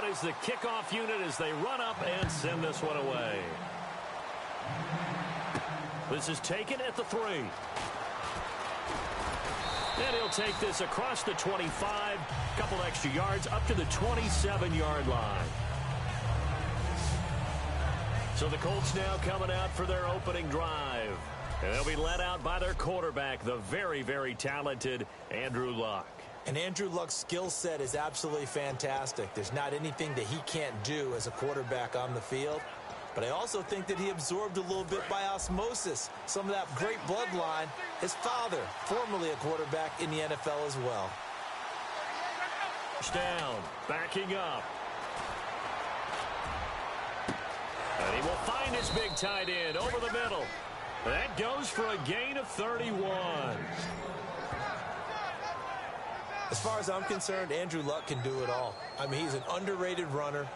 out is the kickoff unit as they run up and send this one away. This is taken at the 3. And he'll take this across the 25, couple extra yards up to the 27-yard line. So the Colts now coming out for their opening drive. And they'll be led out by their quarterback, the very, very talented Andrew Luck. And Andrew Luck's skill set is absolutely fantastic. There's not anything that he can't do as a quarterback on the field. But I also think that he absorbed a little bit by osmosis some of that great bloodline. His father, formerly a quarterback in the NFL as well. Down, backing up. And he will find his big tight end over the middle. That goes for a gain of 31. As far as I'm concerned, Andrew Luck can do it all. I mean, he's an underrated runner,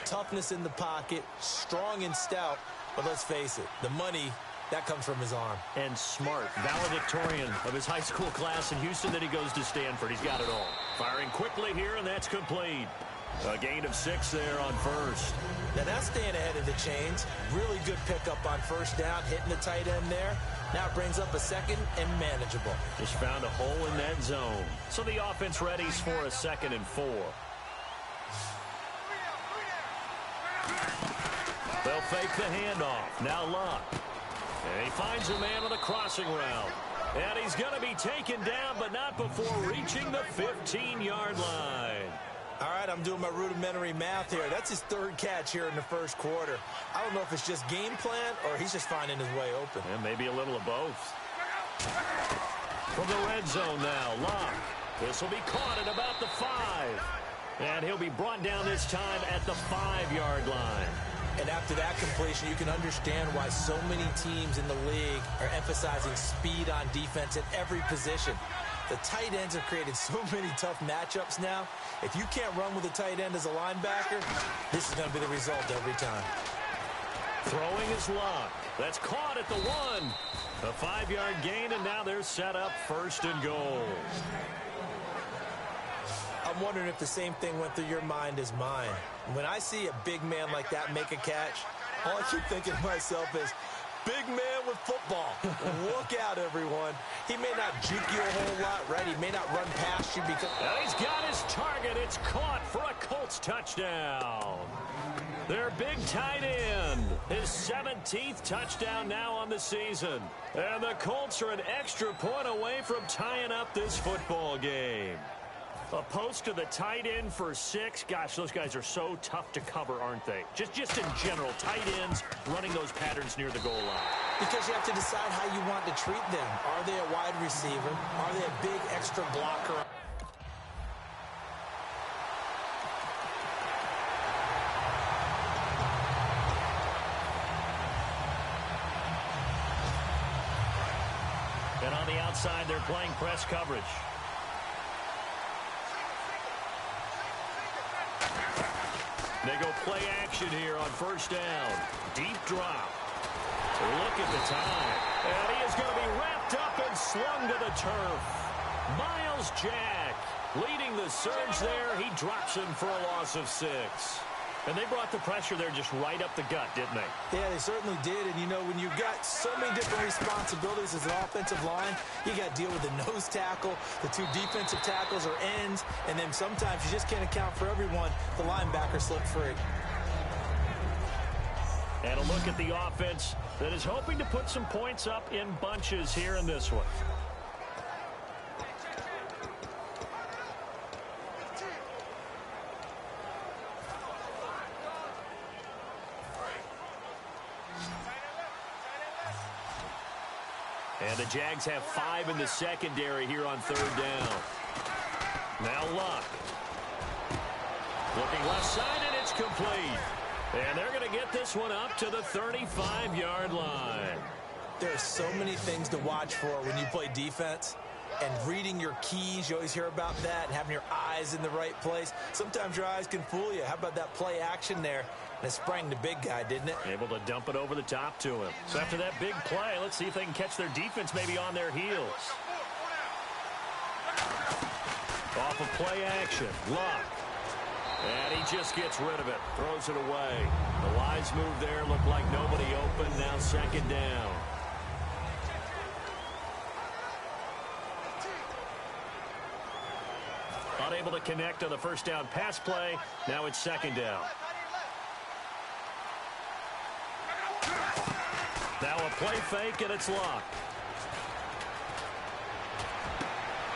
toughness in the pocket, strong and stout. But let's face it, the money, that comes from his arm. And smart, valedictorian of his high school class in Houston, then he goes to Stanford. He's got it all. Firing quickly here, and that's complete. A gain of 6 there on first. Now that's staying ahead of the chains. Really good pickup on first down, hitting the tight end there. Now it brings up a second and manageable. Just found a hole in that zone. So the offense readies for a 2nd and 4. They'll fake the handoff. Now Luck. And he finds a man on the crossing route. And he's going to be taken down, but not before reaching the 15-yard line. All right, I'm doing my rudimentary math here. That's his 3rd catch here in the first quarter. I don't know if it's just game plan or he's just finding his way open. And maybe a little of both. From the red zone now, Luck. This will be caught at about the 5. And he'll be brought down this time at the 5-yard line. And after that completion, you can understand why so many teams in the league are emphasizing speed on defense at every position. The tight ends have created so many tough matchups now. If you can't run with a tight end as a linebacker, this is going to be the result every time. Throwing is Luck. That's caught at the 1. A 5-yard gain, and now they're set up 1st and goal. I'm wondering if the same thing went through your mind as mine. When I see a big man like that make a catch, all I keep thinking to myself is, big man with football. Look out, everyone. He may not juke you a whole lot, right? He may not run past you because... And he's got his target. It's caught for a Colts touchdown. Their big tight end. His 17th touchdown now on the season. And the Colts are an extra point away from tying up this football game. A post to the tight end for 6. Gosh, those guys are so tough to cover, aren't they? Just in general, tight ends running those patterns near the goal line. Because you have to decide how you want to treat them. Are they a wide receiver? Are they a big extra blocker? And on the outside, they're playing press coverage. They go play action here on first down. Deep drop. Look at the time. And he is going to be wrapped up and slung to the turf. Miles Jack leading the surge there. He drops him for a loss of 6. And they brought the pressure there just right up the gut, didn't they? Yeah, they certainly did. And, you know, when you've got so many different responsibilities as an offensive line, you got to deal with the nose tackle, the 2 defensive tackles or ends, and then sometimes you just can't account for everyone. The linebacker slipped free. And a look at the offense that is hoping to put some points up in bunches here in this one. And the Jags have 5 in the secondary here on 3rd down. Now Luck. Looking left side, and it's complete. And they're going to get this one up to the 35-yard line. There's so many things to watch for when you play defense. And reading your keys, you always hear about that, and having your eyes in the right place. Sometimes your eyes can fool you. How about that play action there? And it sprang the big guy, didn't it? Able to dump it over the top to him. So after that big play, let's see if they can catch their defense maybe on their heels. Off of play action, Luck. And he just gets rid of it, throws it away. The wise move there, looked like nobody open, now second down. Unable to connect on the first down pass play, now it's second down. Now a play fake, and it's locked.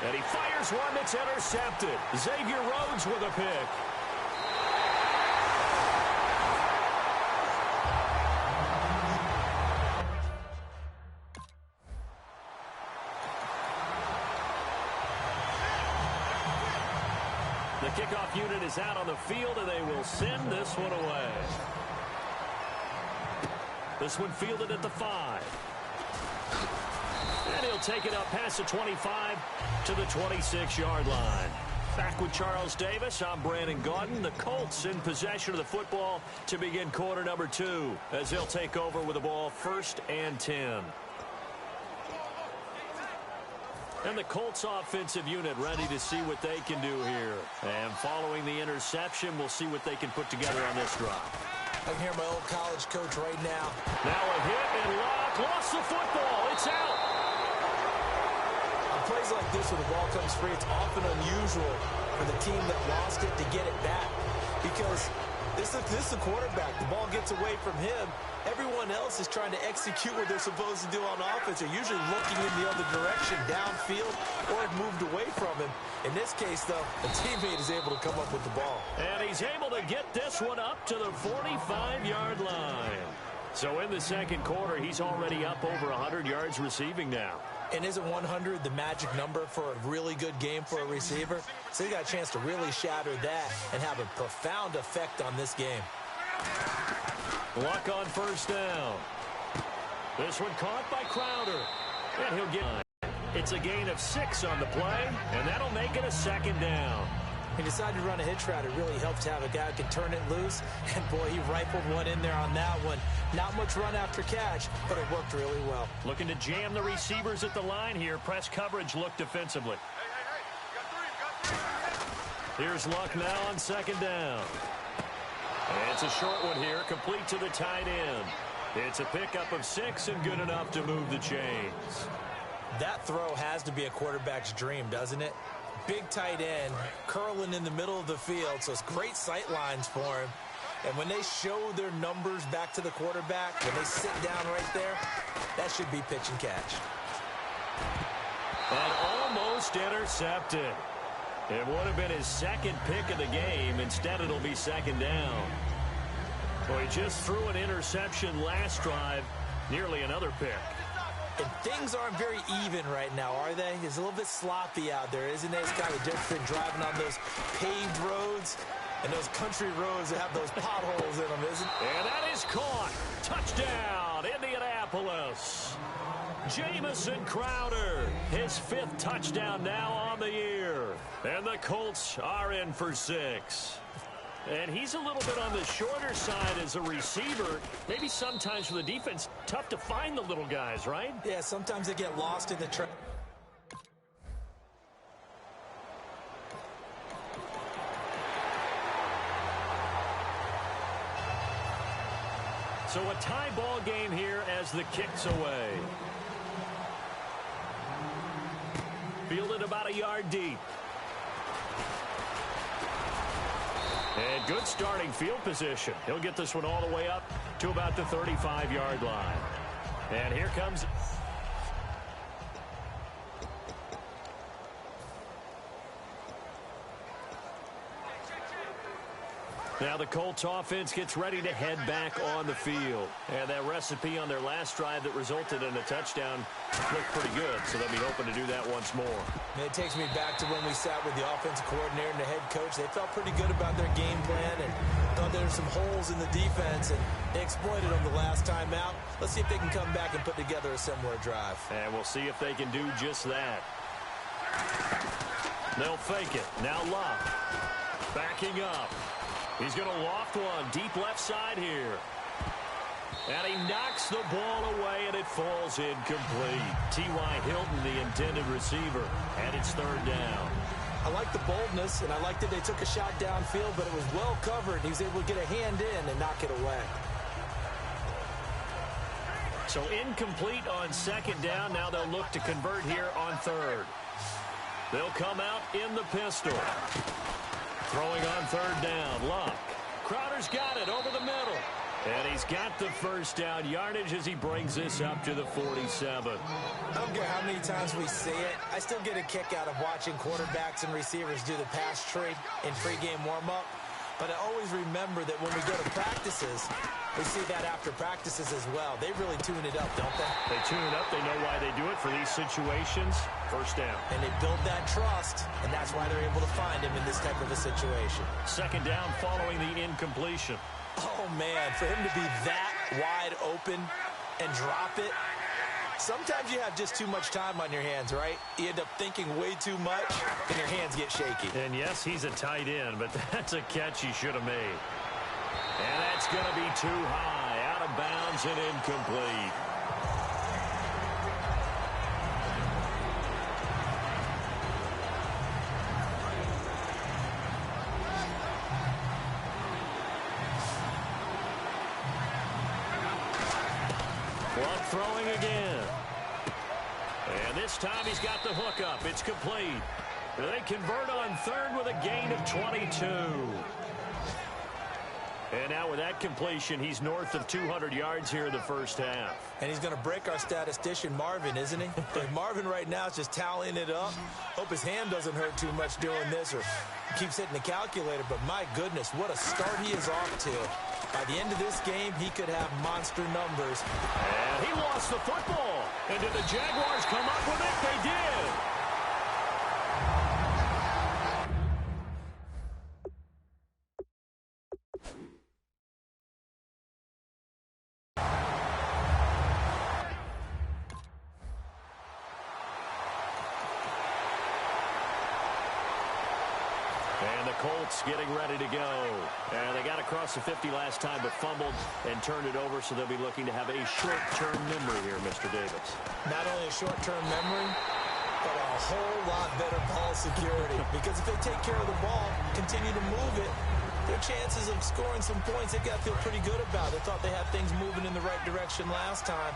And he fires one that's intercepted. Xavier Rhodes with a pick. The kickoff unit is out on the field, and they will send this one away. This one fielded at the 5. And he'll take it up past the 25 to the 26-yard line. Back with Charles Davis, I'm Brandon Gaudin. The Colts in possession of the football to begin quarter number 2 as they'll take over with the ball 1st and 10. And the Colts offensive unit ready to see what they can do here. And following the interception, we'll see what they can put together on this drive. I can hear my old college coach right now. Now a hit and Locke lost the football. It's out. On plays like this where the ball comes free, it's often unusual for the team that lost it to get it back. Because this is the quarterback. The ball gets away from him. Everyone else is trying to execute what they're supposed to do on offense. They're usually looking in the other direction, downfield, or have moved away from him. In this case, though, a teammate is able to come up with the ball. And he's able to get this one up to the 45-yard line. So in the second quarter, he's already up over 100 yards receiving now. And isn't 100 the magic number for a really good game for a receiver? So he got a chance to really shatter that and have a profound effect on this game. Luck on first down. This one caught by Crowder. And he'll get it. It's a gain of 6 on the play, and that'll make it a second down. He decided to run a hitch route. It really helps to have a guy who can turn it loose. And, boy, he rifled one in there on that one. Not much run after catch, but it worked really well. Looking to jam the receivers at the line here. Press coverage look defensively. Here's Luck now on second down. And it's a short one here, complete to the tight end. It's a pickup of 6 and good enough to move the chains. That throw has to be a quarterback's dream, doesn't it? Big tight end, curling in the middle of the field, so it's great sight lines for him. And when they show their numbers back to the quarterback, when they sit down right there, that should be pitch and catch. And almost intercepted. It would have been his second pick of the game. Instead, it'll be second down. Well, he just threw an interception last drive, nearly another pick. And things aren't very even right now, are they? It's a little bit sloppy out there, isn't it? It's kind of different driving on those paved roads and those country roads that have those potholes in them, isn't it? And that is caught. Touchdown, Indianapolis. Jamison Crowder, his 5th touchdown now on the year. And the Colts are in for 6. And he's a little bit on the shorter side as a receiver. Maybe sometimes for the defense, tough to find the little guys, right? Yeah, sometimes they get lost in the track. So a tie ball game here as the kick's away. Fielded about a yard deep. And good starting field position. He'll get this one all the way up to about the 35-yard line. And here comes... Now the Colts offense gets ready to head back on the field. And that recipe on their last drive that resulted in a touchdown looked pretty good, so they'll be hoping to do that once more. And it takes me back to when we sat with the offensive coordinator and the head coach. They felt pretty good about their game plan and thought there were some holes in the defense, and they exploited them the last time out. Let's see if they can come back and put together a similar drive. And we'll see if they can do just that. They'll fake it. Now Locke. Backing up. He's going to loft one deep left side here. And he knocks the ball away, and it falls incomplete. T.Y. Hilton, the intended receiver, and it's third down. I like the boldness, and I like that they took a shot downfield, but it was well covered. He was able to get a hand in and knock it away. So incomplete on second down. Now they'll look to convert here on third. They'll come out in the pistol. Throwing on third down, Luck. Crowder's got it over the middle. And he's got the first down yardage as he brings this up to the 47. I don't care how many times we see it. I still get a kick out of watching quarterbacks and receivers do the pass tree in pregame warm-up. But I always remember that when we go to practices, we see that after practices as well. They really tune it up, don't they? They tune it up. They know why they do it for these situations. First down. And they build that trust, and that's why they're able to find him in this type of a situation. Second down following the incompletion. Oh, man, for him to be that wide open and drop it. Sometimes you have just too much time on your hands, right? You end up thinking way too much, and your hands get shaky. And, yes, he's a tight end, but that's a catch he should have made. And that's going to be too high, out of bounds and incomplete. Luck throwing again. And this time he's got the hook up. It's complete. They convert on third with a gain of 22. And now with that completion, he's north of 200 yards here in the first half. And he's going to break our statistician, Marvin, isn't he? Marvin right now is just tallying it up. Hope his hand doesn't hurt too much doing this or keeps hitting the calculator. But my goodness, what a start he is off to. By the end of this game, he could have monster numbers. And he lost the football. And did the Jaguars come up with it? They did. And the Colts getting ready to go. And they got across the 50 last time, but fumbled and turned it over, so they'll be looking to have a short-term memory here, Mr. Davis. Not only a short-term memory, but a whole lot better ball security. Because if they take care of the ball, continue to move it, their chances of scoring some points, they got to feel pretty good about. They thought they had things moving in the right direction last time.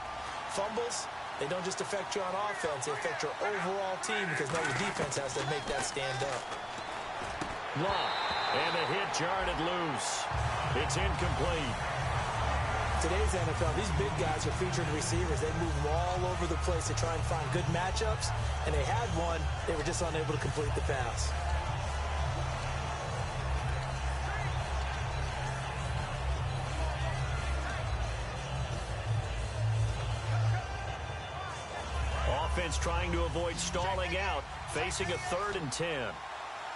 Fumbles, they don't just affect you on offense, they affect your overall team because now your defense has to make that stand up. Luck, and the hit jarred it loose. It's incomplete. Today's NFL, these big guys are featured receivers. They move all over the place to try and find good matchups, and they had one. They were just unable to complete the pass. Offense trying to avoid stalling out, facing a 3rd and 10.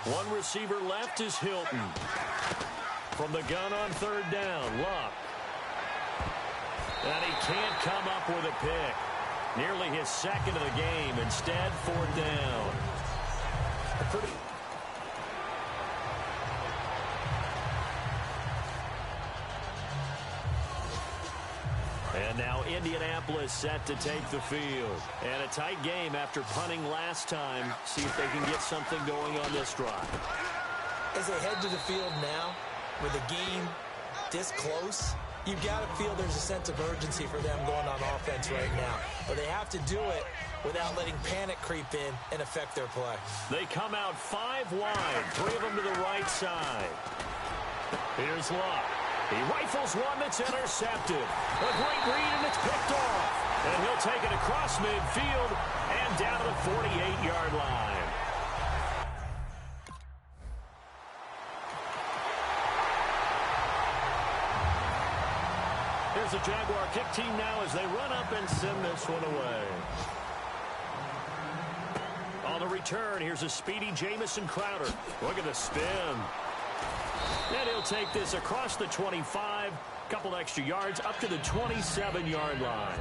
One receiver left is Hilton. From the gun on third down, Luck. And he can't come up with a pick. Nearly his second of the game. Instead, 4th down. And now Indianapolis set to take the field. And a tight game after punting last time. See if they can get something going on this drive. As they head to the field now, with the game this close, you've got to feel there's a sense of urgency for them going on offense right now. But they have to do it without letting panic creep in and affect their play. They come out 5 wide, 3 of them to the right side. Here's Luck. He rifles one that's intercepted. A great read, and it's picked off. And he'll take it across midfield and down to the 48-yard line. Here's the Jaguar kick team now as they run up and send this one away. On the return, here's a speedy Jamison Crowder. Look at the spin. And he'll take this across the 25, couple extra yards, up to the 27-yard line.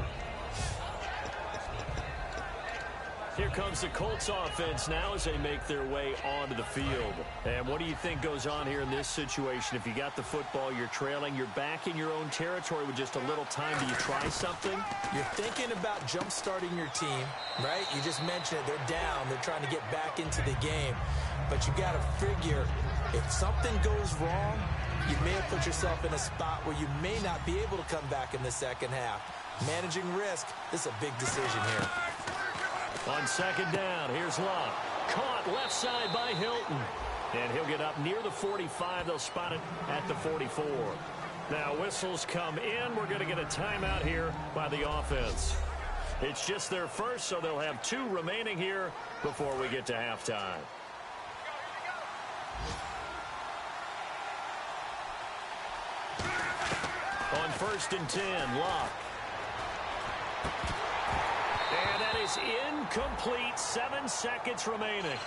Here comes the Colts offense now as they make their way onto the field. And what do you think goes on here in this situation? If you got the football, you're trailing, you're back in your own territory with just a little time. Do you try something? You're thinking about jump-starting your team, right? You just mentioned it. They're down. They're trying to get back into the game. But you got to figure if something goes wrong, you may have put yourself in a spot where you may not be able to come back in the second half. Managing risk, this is a big decision here. On second down, here's Luck. Caught left side by Hilton. And he'll get up near the 45. They'll spot it at the 44. Now whistles come in. We're going to get a timeout here by the offense. It's just their first, so they'll have 2 remaining here before we get to halftime. On 1st and 10, Luck. And that is incomplete. 7 seconds remaining.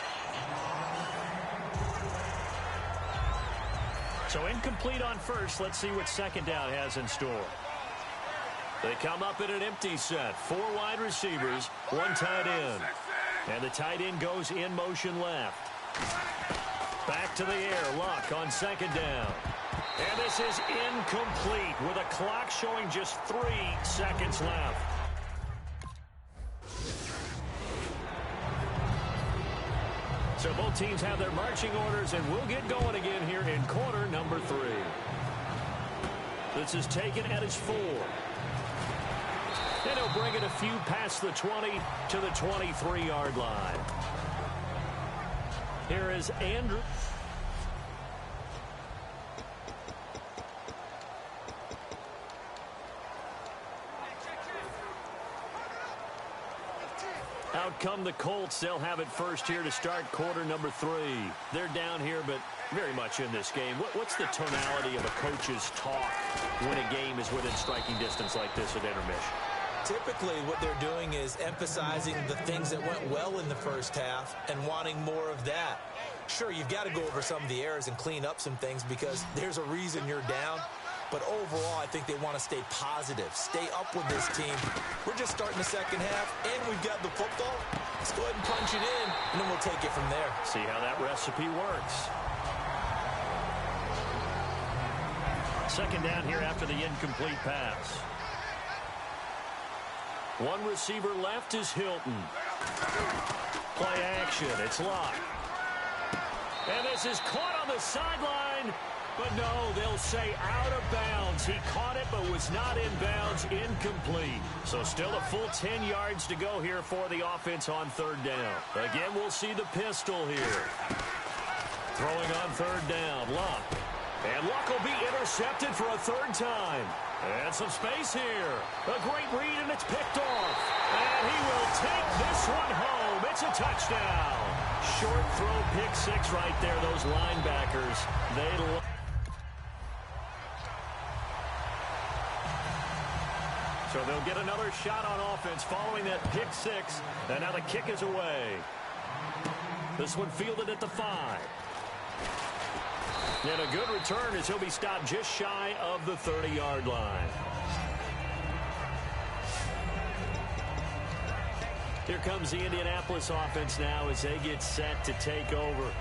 So incomplete on first. Let's see what second down has in store. They come up in an empty set. 4 wide receivers, 1 tight end. And the tight end goes in motion left. Back to the air. Luck on second down. And this is incomplete with a clock showing just 3 seconds left. So both teams have their marching orders, and we'll get going again here in quarter number 3. This is taken at his 4. And he'll bring it a few past the 20 to the 23-yard line. Here is Andrew. Out come the Colts. They'll have it first here to start quarter number 3. They're down here, but very much in this game. What's the tonality of a coach's talk when a game is within striking distance like this at intermission? Typically, what they're doing is emphasizing the things that went well in the first half and wanting more of that. Sure, you've got to go over some of the errors and clean up some things because there's a reason you're down. But overall, I think they want to stay positive, stay up with this team. We're just starting the second half, and we've got the football. Let's go ahead and punch it in, and then we'll take it from there. See how that recipe works. Second down here after the incomplete pass. 1 receiver left is Hilton. Play action. It's Luck. And this is caught on the sideline. But no, they'll say out of bounds. He caught it but was not in bounds. Incomplete. So still a full 10 yards to go here for the offense on third down. Again, we'll see the pistol here. Throwing on third down, Luck. And Luck will be intercepted for a 3rd time. And some space here. A great read, and it's picked off. And he will take this one home. It's a touchdown. Short throw, pick 6 right there. Those linebackers, they so they'll get another shot on offense following that pick 6. And now the kick is away. This one fielded at the 5. And a good return as he'll be stopped just shy of the 30-yard line. Here comes the Indianapolis offense now as they get set to take over.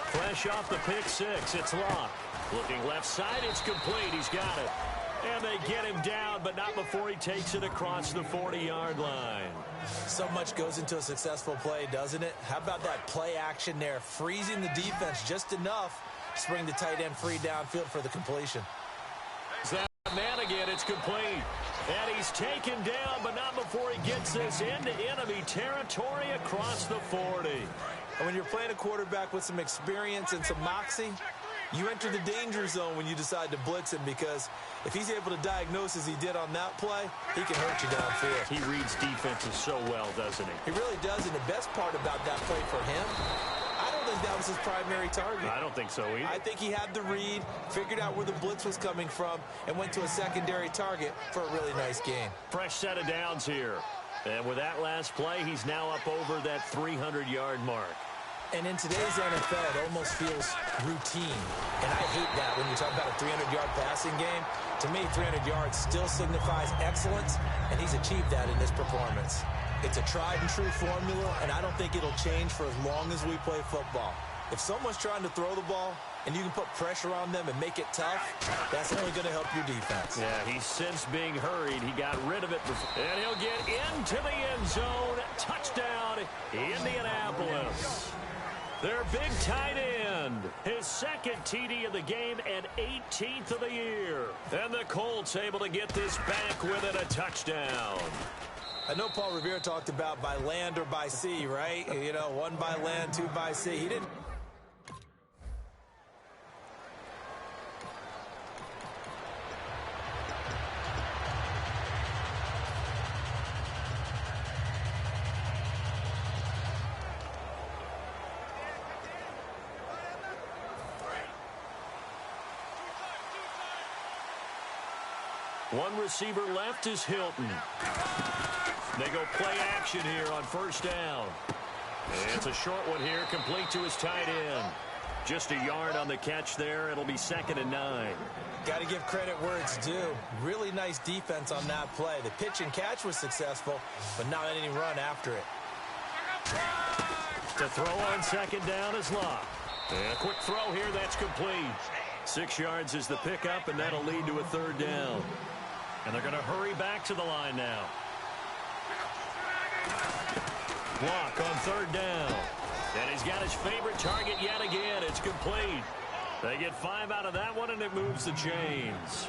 Fresh off the pick 6, it's Luck. Looking left side, it's complete. He's got it. And they get him down, but not before he takes it across the 40-yard line. So much goes into a successful play, doesn't it? How about that play action there? Freezing the defense just enough to bring the tight end free downfield for the completion. That man again, it's complete. And he's taken down, but not before he gets this into enemy territory across the 40. And when you're playing a quarterback with some experience and some moxie, you enter the danger zone when you decide to blitz him, because if he's able to diagnose as he did on that play, he can hurt you downfield. He reads defenses so well, doesn't he? He really does, and the best part about that play for him, I don't think that was his primary target. I don't think so either. I think he had the read, figured out where the blitz was coming from, and went to a secondary target for a really nice gain. Fresh set of downs here. And with that last play, he's now up over that 300-yard mark. And in today's NFL, it almost feels routine. And I hate that when you talk about a 300-yard passing game. To me, 300 yards still signifies excellence, and he's achieved that in this performance. It's a tried-and-true formula, and I don't think it'll change for as long as we play football. If someone's trying to throw the ball and you can put pressure on them and make it tough, that's only going to help your defense. Yeah, he's since being hurried. He got rid of it, and he'll get into the end zone. Touchdown, Indianapolis. Their big tight end, his second TD of the game and 18th of the year. And the Colts able to get this back with it, a touchdown. I know Paul Revere talked about by land or by sea, right? You know, one by land, two by sea. He didn't. One receiver left is Hilton. They go play action here on first down. It's a short one here, complete to his tight end. Just a yard on the catch there. It'll be 2nd and 9. Got to give credit where it's due. Really nice defense on that play. The pitch and catch was successful, but not any run after it. To throw on 2nd down is Locke. And a quick throw here, that's complete. 6 yards is the pickup, and that'll lead to a 3rd down. And they're going to hurry back to the line now. Block on 3rd down. And he's got his favorite target yet again. It's complete. They get 5 out of that one, and it moves the chains.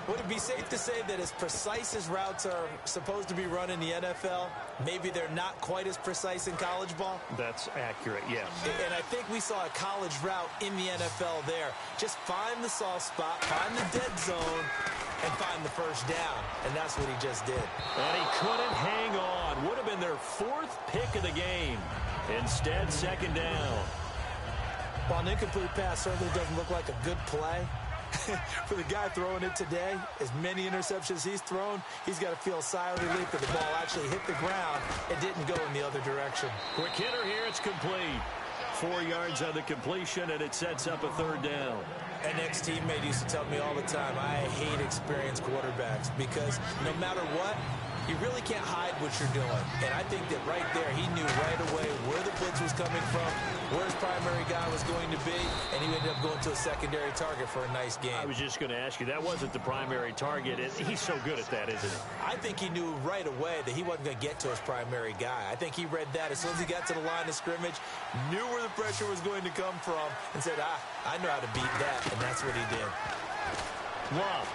Would it be safe to say that as precise as routes are supposed to be run in the NFL, maybe they're not quite as precise in college ball? That's accurate, yes. And I think we saw a college route in the NFL there. Just find the soft spot, find the dead zone, and find the first down. And that's what he just did. And he couldn't hang on. Would have been their 4th pick of the game. Instead, 2nd down. While an incomplete pass certainly doesn't look like a good play, for the guy throwing it today, as many interceptions he's thrown, he's got to feel a sigh of relief that the ball actually hit the ground and didn't go in the other direction. Quick hitter here, it's complete. 4 yards on the completion, and it sets up a 3rd down. An ex-teammate used to tell me all the time, I hate experienced quarterbacks because no matter what, you really can't hide what you're doing. And I think that right there, he knew right away where the blitz was coming from, where his primary guy was going to be, and he ended up going to a secondary target for a nice game. I was just going to ask you, that wasn't the primary target. He's so good at that, isn't he? I think he knew right away that he wasn't going to get to his primary guy. I think he read that as soon as he got to the line of scrimmage, knew where the pressure was going to come from, and said, I know how to beat that, and that's what he did. Love.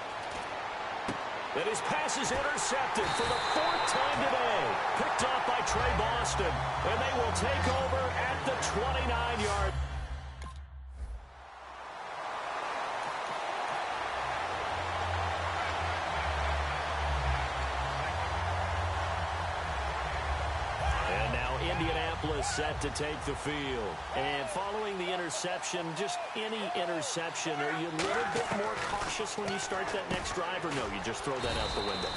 And his pass is intercepted for the 4th time today. Picked off by Trey Boston. And they will take over at the 29-yard. And now Indianapolis set to take the field. And following the interception, just any interception, are you a little bit more cautious when you start that next drive, or no, you just throw that out the window?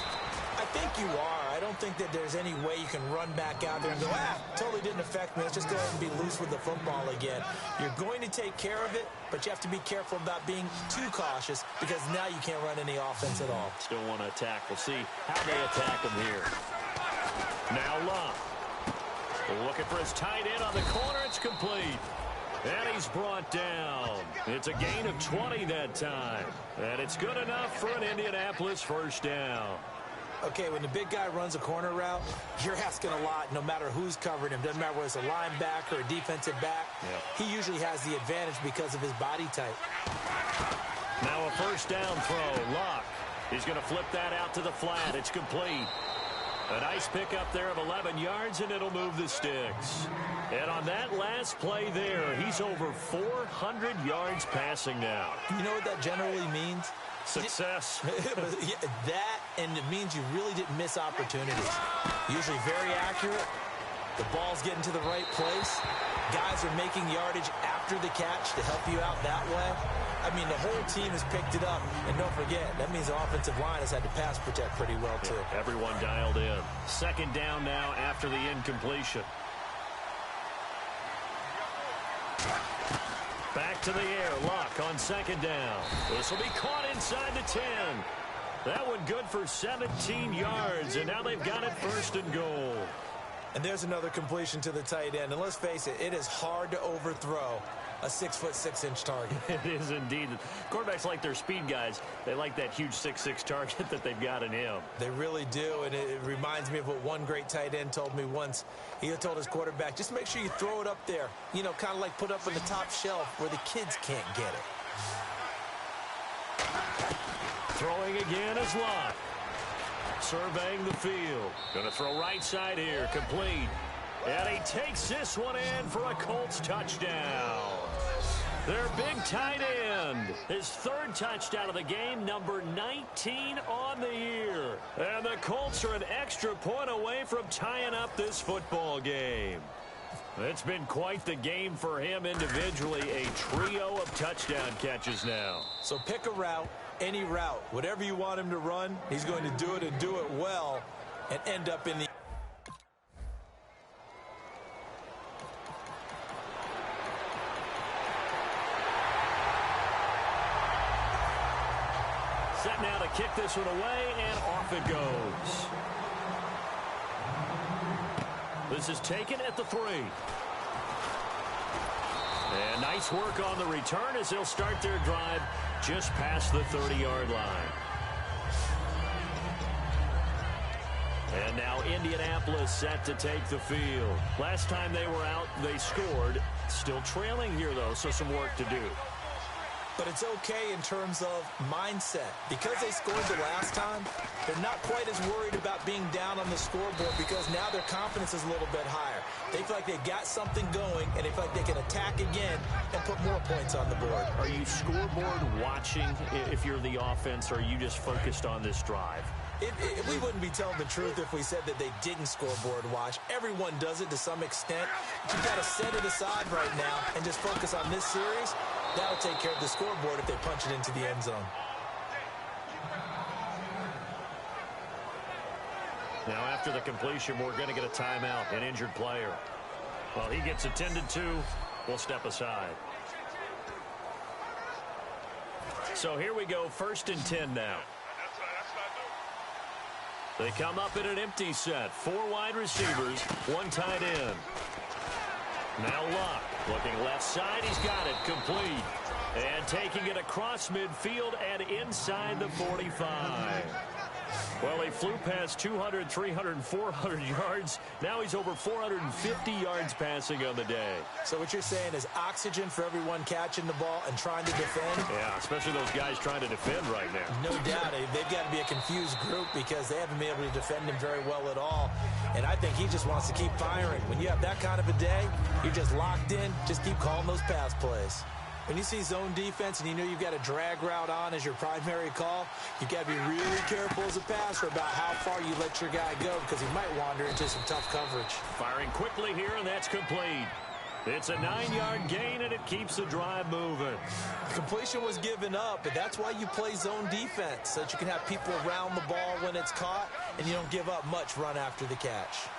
I think you are. I don't think that there's any way you can run back out there and go, totally didn't affect me. Let's just go ahead and be loose with the football again. You're going to take care of it, but you have to be careful about being too cautious because now you can't run any offense at all. Still want to attack. We'll see how they attack him here. Now Love. Looking for his tight end on the corner. It's complete. And he's brought down. It's a gain of 20 that time. And it's good enough for an Indianapolis 1st down. Okay, when the big guy runs a corner route, you're asking a lot no matter who's covering him. Doesn't matter whether it's a linebacker or a defensive back. Yeah. He usually has the advantage because of his body type. Now a 1st down throw. Locke. He's going to flip that out to the flat. It's complete. A nice pickup there of 11 yards, and it'll move the sticks. And on that last play there, he's over 400 yards passing now. You know what that generally means? Success. That, and it means you really didn't miss opportunities. Usually very accurate. The ball's getting to the right place. Guys are making yardage after the catch to help you out that way. I mean, the whole team has picked it up. And don't forget, that means the offensive line has had to pass protect pretty well, too. Yeah, everyone dialed in. 2nd down now after the incompletion. Back to the air. Luck on second down. This will be caught inside the 10. That one good for 17 yards, and now they've got it first and goal. And there's another completion to the tight end. And let's face it, it is hard to overthrow a 6'6" target. It is indeed. Quarterbacks like their speed guys. They like that huge 6'6" target that they've got in him. They really do, and it reminds me of what one great tight end told me once. He told his quarterback, just make sure you throw it up there. You know, kind of like put up on the top shelf where the kids can't get it. Throwing again is Luck. Surveying the field. Going to throw right side here. Complete. And he takes this one in for a Colts touchdown. Their big tight end. His third touchdown of the game, number 19 on the year. And the Colts are an extra point away from tying up this football game. It's been quite the game for him individually. A trio of touchdown catches now. So pick a route, any route. Whatever you want him to run, he's going to do it and do it well and end up in the... Set now to kick this one away, and off it goes. This is taken at the 3. And nice work on the return as they'll start their drive just past the 30-yard line. And now Indianapolis set to take the field. Last time they were out, they scored. Still trailing here, though, so some work to do. But it's okay in terms of mindset. Because they scored the last time, they're not quite as worried about being down on the scoreboard because now their confidence is a little bit higher. They feel like they've got something going, and they feel like they can attack again and put more points on the board. Are you scoreboard watching if you're the offense, or are you just focused on this drive? We wouldn't be telling the truth if we said that they didn't scoreboard watch. Everyone does it to some extent. But you've got to set it aside right now and just focus on this series. That'll take care of the scoreboard if they punch it into the end zone. Now, after the completion, we're going to get a timeout, an injured player. Well, he gets attended to. We'll step aside. So here we go, 1st and 10 now. They come up in an empty set. 4 wide receivers, 1 tight end. Now Luck, looking left side, he's got it, complete. And taking it across midfield and inside the 45. Well, he flew past 200, 300, 400 yards. Now he's over 450 yards passing on the day. So what you're saying is oxygen for everyone catching the ball and trying to defend? Yeah, especially those guys trying to defend right now. No doubt. They've got to be a confused group because they haven't been able to defend him very well at all. And I think he just wants to keep firing. When you have that kind of a day, you're just locked in. Just keep calling those pass plays. When you see zone defense and you know you've got a drag route on as your primary call, you've got to be really careful as a passer about how far you let your guy go because he might wander into some tough coverage. Firing quickly here, and that's complete. It's a 9-yard gain, and it keeps the drive moving. The completion was given up, but that's why you play zone defense, so that you can have people around the ball when it's caught, and you don't give up much run after the catch.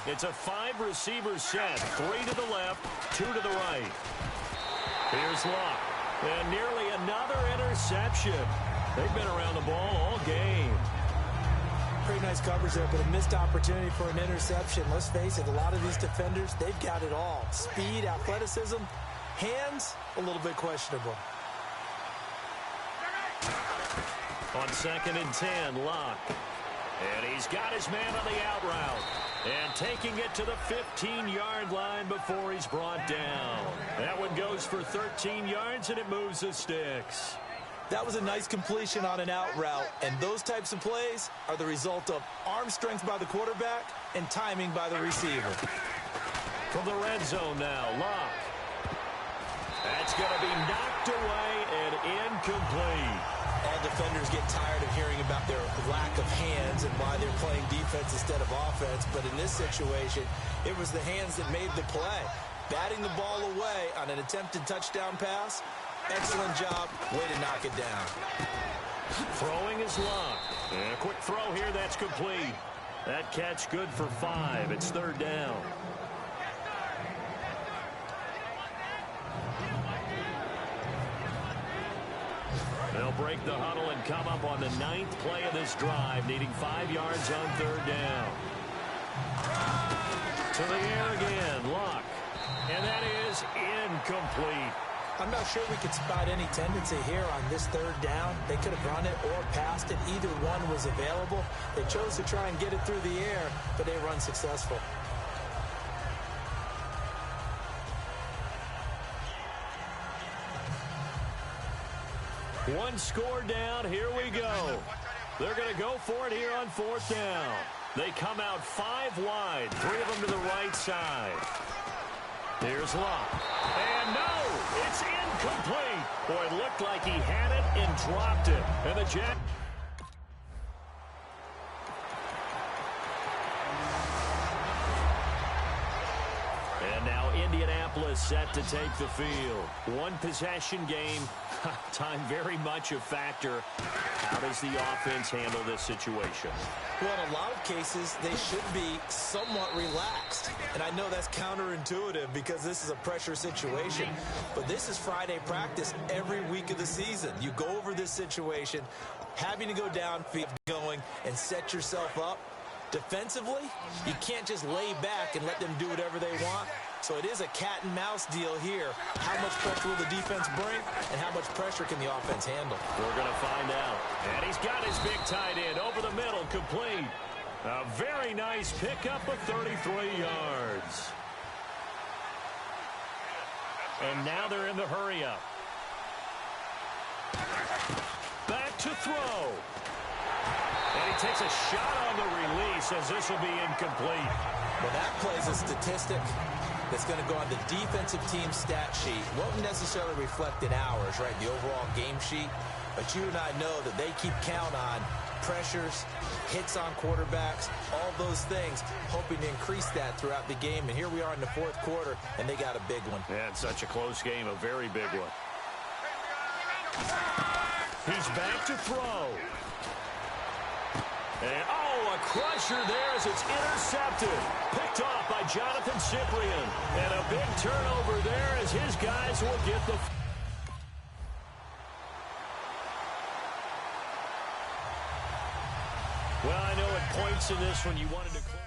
It's a 5-receiver set, 3 to the left, 2 to the right. Here's Luck, and nearly another interception. They've been around the ball all game. Pretty nice coverage there, but a missed opportunity for an interception. Let's face it, a lot of these defenders, they've got it all. Speed, athleticism, hands, a little bit questionable. On 2nd and 10, Luck. And he's got his man on the out route. And taking it to the 15-yard line before he's brought down. That one goes for 13 yards, and it moves the sticks. That was a nice completion on an out route, and those types of plays are the result of arm strength by the quarterback and timing by the receiver. From the red zone now, Luck. That's going to be knocked away and incomplete. All defenders get tired of hearing about their lack of hands and why they're playing defense instead of offense. But in this situation, it was the hands that made the play. Batting the ball away on an attempted touchdown pass. Excellent job. Way to knock it down. Throwing is Luck. And a quick throw here, that's complete. That catch good for 5. It's 3rd down. break the huddle and come up on the 9th play of this drive, needing 5 yards on 3rd down. To the air again, Luck. And that is incomplete. I'm not sure we could spot any tendency here on this 3rd down. They could have run it or passed it. Either one was available. They chose to try and get it through the air, but they were unsuccessful. One score down. Here we go. They're going to go for it here on 4th down. They come out 5 wide, 3 of them to the right side. Here's Luck. And no, it's incomplete. Boy, it looked like he had it and dropped it. And the Jack... And now Indianapolis set to take the field. One possession game. Time very much a factor. How does the offense handle this situation? Well, in a lot of cases, they should be somewhat relaxed. And I know that's counterintuitive because this is a pressure situation. But this is Friday practice every week of the season. You go over this situation, having to go downfield, going, and set yourself up. Defensively, you can't just lay back and let them do whatever they want. So it is a cat and mouse deal here. How much pressure will the defense bring, and how much pressure can the offense handle? We're going to find out. And he's got his big tight end over the middle, complete. A very nice pickup of 33 yards. And now they're in the hurry-up. Back to throw. And he takes a shot on the release as this will be incomplete. Well, that plays a statistic that's going to go on the defensive team stat sheet. Won't necessarily reflect in ours, right, the overall game sheet. But you and I know that they keep count on pressures, hits on quarterbacks, all those things, hoping to increase that throughout the game. And here we are in the 4th quarter, and they got a big one. Yeah, it's such a close game, a very big one. He's back to throw. And, oh, a crusher there as it's intercepted. Picked off by Jonathan Cyprien. And a big turnover there as his guys will get the... Well, I know at points in this one you wanted to...